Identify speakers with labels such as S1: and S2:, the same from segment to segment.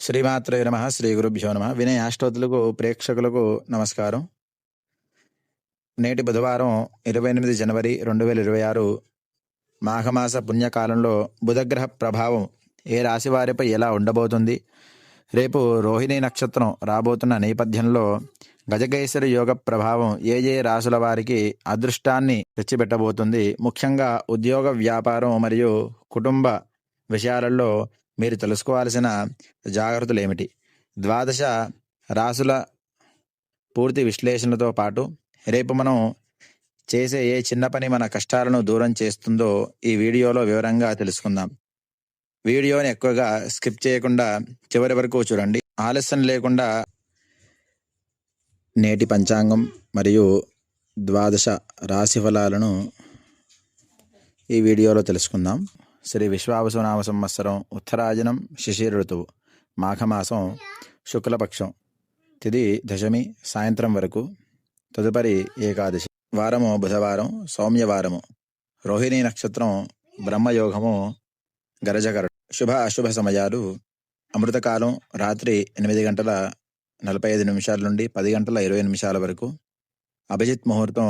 S1: శ్రీమాత్రే నమః. శ్రీ గురుభ్యో నమః. వినయ ఆష్టోతులకు ప్రేక్షకులకు నమస్కారం. నేటి బుధవారం 28 జనవరి 2026 మాఘమాస పుణ్యకాలంలో బుధగ్రహ ప్రభావం ఏ రాశి వారిపై ఎలా ఉండబోతుంది, రేపు రోహిణి నక్షత్రం రాబోతున్న నేపథ్యంలో గజకేసరి యోగ ప్రభావం ఏ ఏ రాశుల వారికి అదృష్టాన్ని తెచ్చిపెట్టబోతుంది, ముఖ్యంగా ఉద్యోగ, వ్యాపారం మరియు కుటుంబ విషయాలలో మీరు తెలుసుకోవాల్సిన జాగ్రత్తలు ఏమిటి, ద్వాదశ రాశుల పూర్తి విశ్లేషణతో పాటు రేపు మనం చేసే ఏ చిన్న పని మన కష్టాలను దూరం చేస్తుందో ఈ వీడియోలో వివరంగా తెలుసుకుందాం. వీడియోని ఎక్కువగా స్కిప్ చేయకుండా చివరి వరకు చూడండి. ఆలస్యం లేకుండా నేటి పంచాంగం మరియు ద్వాదశ రాశి ఫలాలను ఈ వీడియోలో తెలుసుకుందాం. శ్రీ విశ్వావసునామ సంవత్సరం ఉత్తరాయణం శిశిర ఋతువు మాఘమాసం శుక్లపక్షం తిథి దశమి సాయంత్రం వరకు, తదుపరి ఏకాదశి, వారము బుధవారం సౌమ్యవారము, రోహిణి నక్షత్రం బ్రహ్మయోగము గరజగర, శుభ అశుభ సమయాలు అమృతకాలం రాత్రి 8:45 నుండి 10:20 వరకు, అభిజిత్ ముహూర్తం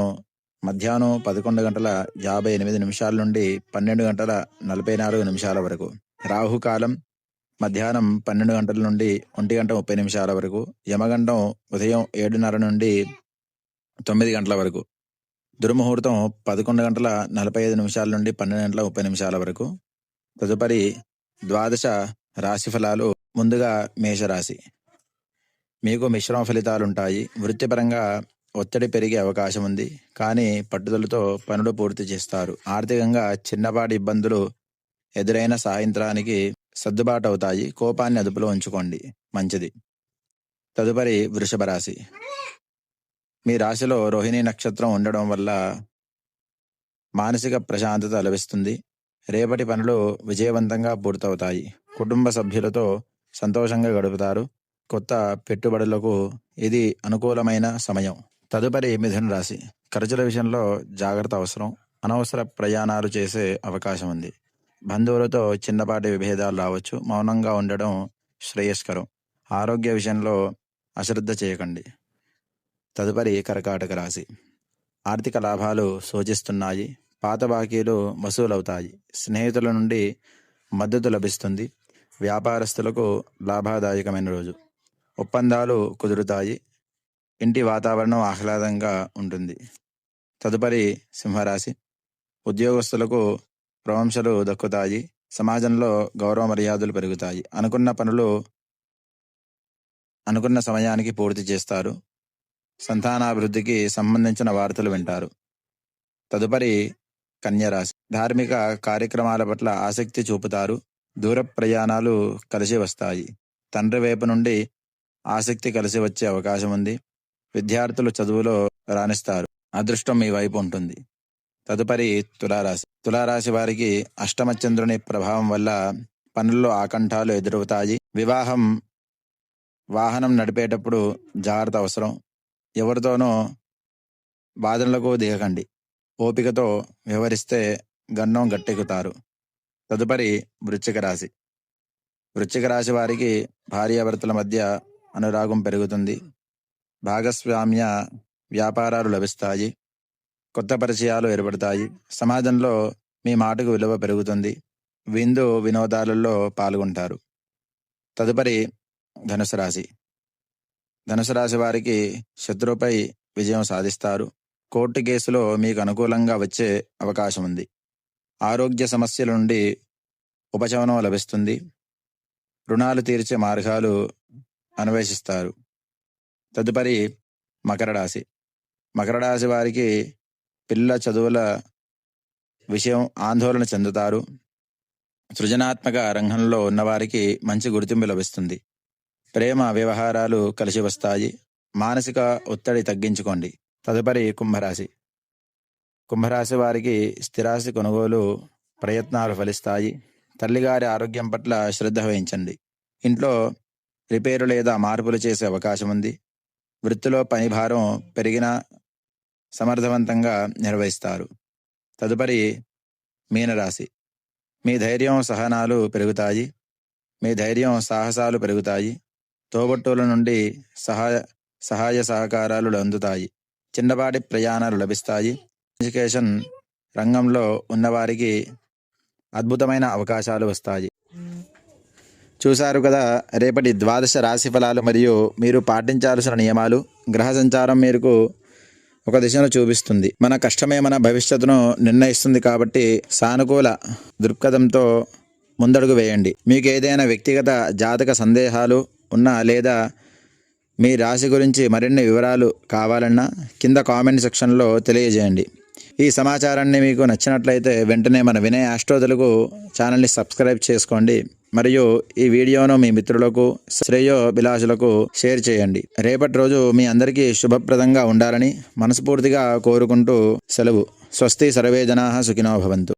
S1: మధ్యాహ్నం 11:58 నుండి 12:44 వరకు, రాహుకాలం మధ్యాహ్నం 12 గంటల నుండి 1:30 వరకు, యమగండం ఉదయం 7:30 నుండి 9 గంటల వరకు, దుర్ముహూర్తం 11:45 నుండి 12:30 వరకు. తదుపరి ద్వాదశ రాశి ఫలాలు. ముందుగా మేషరాశి. మీకు మిశ్రమ ఫలితాలుంటాయి. వృత్తిపరంగా ఒత్తిడి పెరిగే అవకాశం ఉంది, కానీ పట్టుదలతో పనులు పూర్తి చేస్తారు. ఆర్థికంగా చిన్నపాటి ఇబ్బందులు ఎదురైన సాయంత్రానికి సర్దుబాటు అవుతాయి. కోపాన్ని అదుపులో ఉంచుకోండి, మంచిది. తదుపరి వృషభ రాశి. మీ రాశిలో రోహిణి నక్షత్రం ఉండడం వల్ల మానసిక ప్రశాంతత లభిస్తుంది. రేపటి పనులు విజయవంతంగా పూర్తవుతాయి. కుటుంబ సభ్యులతో సంతోషంగా గడుపుతారు. కొత్త పెట్టుబడులకు ఇది అనుకూలమైన సమయం. తదుపరి మిథున రాశి. ఖర్చుల విషయంలో జాగ్రత్త అవసరం. అనవసర ప్రయాణాలు చేసే అవకాశం ఉంది. బంధువులతో చిన్నపాటి విభేదాలు రావచ్చు. మౌనంగా ఉండడం శ్రేయస్కరం. ఆరోగ్య విషయంలో అశ్రద్ధ చేయకండి. తదుపరి కర్కాటక రాశి. ఆర్థిక లాభాలు సూచిస్తున్నాయి. పాత బాకీలు వసూలవుతాయి. స్నేహితుల నుండి మద్దతు లభిస్తుంది. వ్యాపారస్తులకు లాభదాయకమైన రోజు. ఒప్పందాలు కుదురుతాయి. ఇంటి వాతావరణం ఆహ్లాదంగా ఉంటుంది. తదుపరి సింహరాశి. ఉద్యోగస్తులకు ప్రశంసలు దక్కుతాయి. సమాజంలో గౌరవ మర్యాదలు పెరుగుతాయి. అనుకున్న పనులు అనుకున్న సమయానికి పూర్తి చేస్తారు. సంతానాభివృద్ధికి సంబంధించిన వార్తలు వింటారు. తదుపరి కన్యరాశి. ధార్మిక కార్యక్రమాల పట్ల ఆసక్తి చూపుతారు. దూర ప్రయాణాలు కలిసి వస్తాయి. తండ్రి వైపు నుండి ఆసక్తి కలిసి వచ్చే అవకాశం ఉంది. విద్యార్థులు చదువులో రాణిస్తారు. అదృష్టం మీ వైపు ఉంటుంది. తదుపరి తులారాశి. తులారాశి వారికి అష్టమ చంద్రుని ప్రభావం వల్ల పనుల్లో ఆకంఠాలు ఎదురవుతాయి. వివాహం, వాహనం నడిపేటప్పుడు జాగ్రత్త అవసరం. ఎవరితోనో వాదనలకు దిగకండి. ఓపికతో వ్యవహరిస్తే గన్నం గట్టెక్కుతారు. తదుపరి వృశ్చిక రాశి. వృశ్చిక రాశి వారికి భార్యాభర్తల మధ్య అనురాగం పెరుగుతుంది. భాగస్వామ్య వ్యాపారాలు లభిస్తాయి. కొత్త పరిచయాలు ఏర్పడతాయి. సమాజంలో మీ మాటకు విలువ పెరుగుతుంది. విందు వినోదాలలో పాల్గొంటారు. తదుపరి ధనుసు రాశి. ధనుసు రాశి వారికి శత్రువుపై విజయం సాధిస్తారు. కోర్టు కేసులో మీకు అనుకూలంగా వచ్చే అవకాశం ఉంది. ఆరోగ్య సమస్యల నుండి ఉపశమనం లభిస్తుంది. రుణాలు తీర్చే మార్గాలు అన్వేషిస్తారు. తదుపరి మకర రాశి. మకర రాశి వారికి పిల్లల చదువుల విషయం ఆందోళన చెందుతారు. సృజనాత్మక రంగంలో ఉన్నవారికి మంచి గుర్తింపు లభిస్తుంది. ప్రేమ వ్యవహారాలు కలిసి వస్తాయి. మానసిక ఒత్తిడి తగ్గించుకోండి. తదుపరి కుంభరాశి. కుంభరాశి వారికి స్థిరాస్తి కొనుగోలు ప్రయత్నాలు ఫలిస్తాయి. తల్లిగారి ఆరోగ్యం పట్ల శ్రద్ధ వహించండి. ఇంట్లో రిపేరు లేదా మార్పులు చేసే అవకాశం ఉంది. వృత్తిలో పని భారం పెరిగినా సమర్థవంతంగా నిర్వహిస్తారు. తదుపరి మీనరాశి. మీ ధైర్యం, సహనాలు పెరుగుతాయి. మీ ధైర్యం సాహసాలు పెరుగుతాయి. తోబుట్టువుల నుండి సహాయ సహకారాలు అందుతాయి. చిన్నపాటి ప్రయాణాలు లభిస్తాయి. ఎడ్యుకేషన్ రంగంలో ఉన్నవారికి అద్భుతమైన అవకాశాలు వస్తాయి. చూశారు కదా రేపటి ద్వాదశ రాశి ఫలాలు మరియు మీరు పాటించాల్సిన నియమాలు. గ్రహ సంచారం మేరకు ఒక దిశను చూపిస్తుంది. మన కష్టమే మన భవిష్యత్తును నిర్ణయిస్తుంది కాబట్టి సానుకూల దృక్పథంతో ముందడుగు వేయండి. మీకు ఏదైనా వ్యక్తిగత జాతక సందేహాలు ఉన్నా లేదా మీ రాశి గురించి మరిన్ని వివరాలు కావాలన్నా కింద కామెంట్ సెక్షన్లో తెలియజేయండి. ఈ సమాచారాన్ని మీకు నచ్చినట్లయితే వెంటనే మన వినయ్ ఆస్ట్రో తెలుగు ఛానల్ని సబ్స్క్రైబ్ చేసుకోండి మరియు ఈ వీడియోను మీ మిత్రులకు శ్రేయోభిలాషులకు షేర్ చేయండి. రేపటి రోజు మీ అందరికీ శుభప్రదంగా ఉండాలని మనస్ఫూర్తిగా కోరుకుంటూ సెలవు. స్వస్తి సర్వే జనాః సుఖినో భవంతు.